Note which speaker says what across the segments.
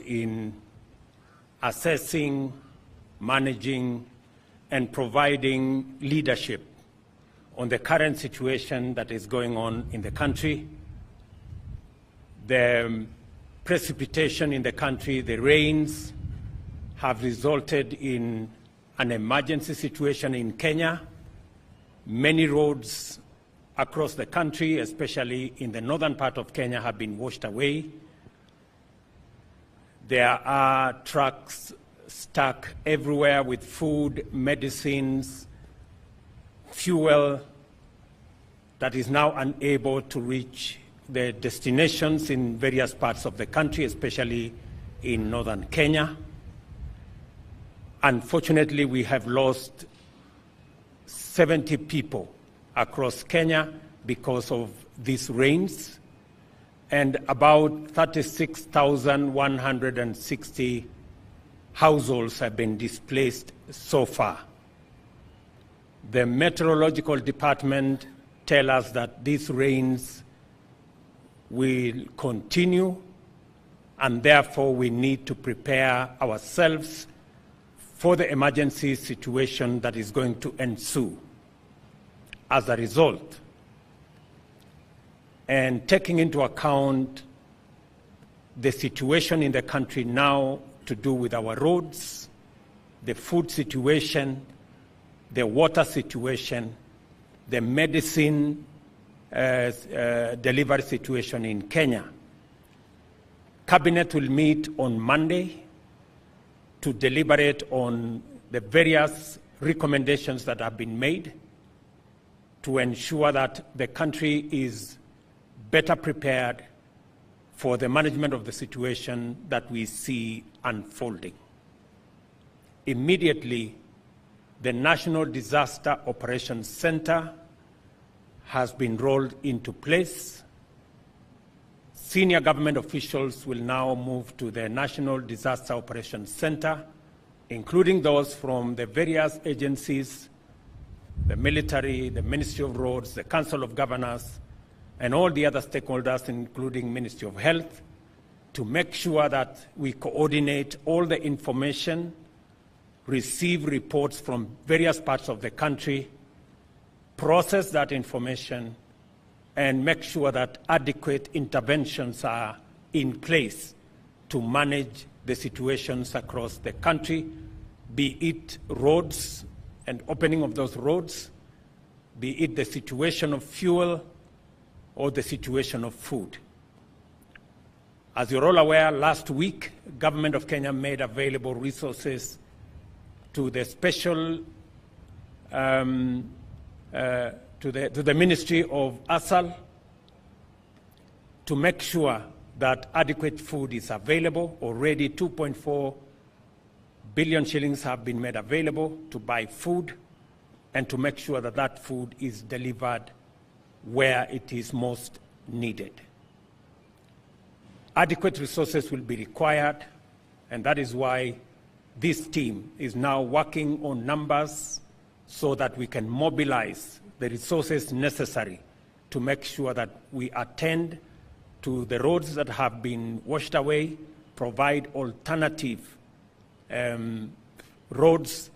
Speaker 1: in assessing, managing, and providing leadership on the current situation that is going on in the country. The precipitation in the country, the rains, have resulted in an emergency situation in Kenya. Many roads across the country, especially in the northern part of Kenya, have been washed away. There are trucks stuck everywhere with food, medicines, fuel that is now unable to reach the destinations in various parts of the country, especially in northern Kenya. Unfortunately, we have lost 70 people across Kenya because of these rains, and about 36,160 households have been displaced so far. The meteorological department tell us that these rains will continue, and therefore we need to prepare ourselves for the emergency situation that is going to ensue as a result. And taking into account the situation in the country now to do with our roads, the food situation, the water situation, the medicine delivery situation in Kenya. Cabinet will meet on Monday to deliberate on the various recommendations that have been made to ensure that the country is better prepared for the management of the situation that we see unfolding. Immediately, the National Disaster Operations Center has been rolled into place. Senior government officials will now move to the National Disaster Operations Center, including those from the various agencies, the military, the Ministry of Roads, the Council of Governors, and all the other stakeholders, including Ministry of Health, to make sure that we coordinate all the information, receive reports from various parts of the country, process that information, and make sure that adequate interventions are in place to manage the situations across the country, be it roads and opening of those roads, be it the situation of fuel or the situation of food. As you're all aware, last week, Government of Kenya made available resources to the special to the Ministry of ASAL to make sure that adequate food is available. Already 2.4 billion shillings have been made available to buy food and to make sure that that food is delivered where it is most needed. Adequate resources will be required, and that is why this team is now working on numbers so that we can mobilize the resources necessary to make sure that we attend to the roads that have been washed away, provide alternative roads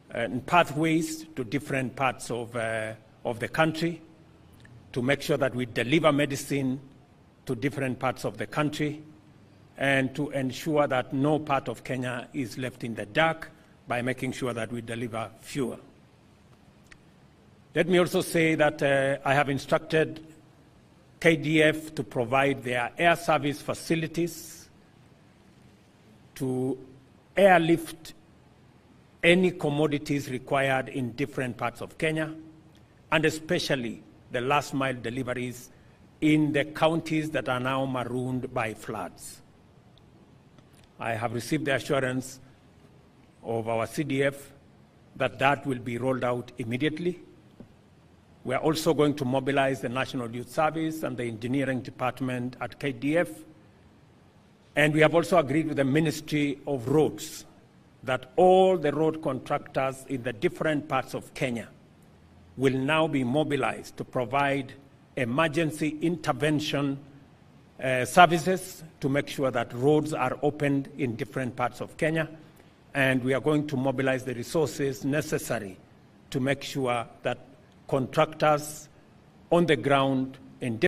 Speaker 1: and pathways to different parts of the country, to make sure that we deliver medicine to different parts of the country, and to ensure that no part of Kenya is left in the dark by making sure that we deliver fuel. Let me also say that I have instructed KDF to provide their air service facilities to airlift any commodities required in different parts of Kenya, and especially the last mile deliveries in the counties that are now marooned by floods. I have received the assurance of our CDF that that will be rolled out immediately. We are also going to mobilize the National Youth Service and the Engineering Department at KDF. And we have also agreed with the Ministry of Roads that all the road contractors in the different parts of Kenya will now be mobilized to provide emergency intervention services to make sure that roads are opened in different parts of Kenya. And we are going to mobilize the resources necessary to make sure that contractors on the ground in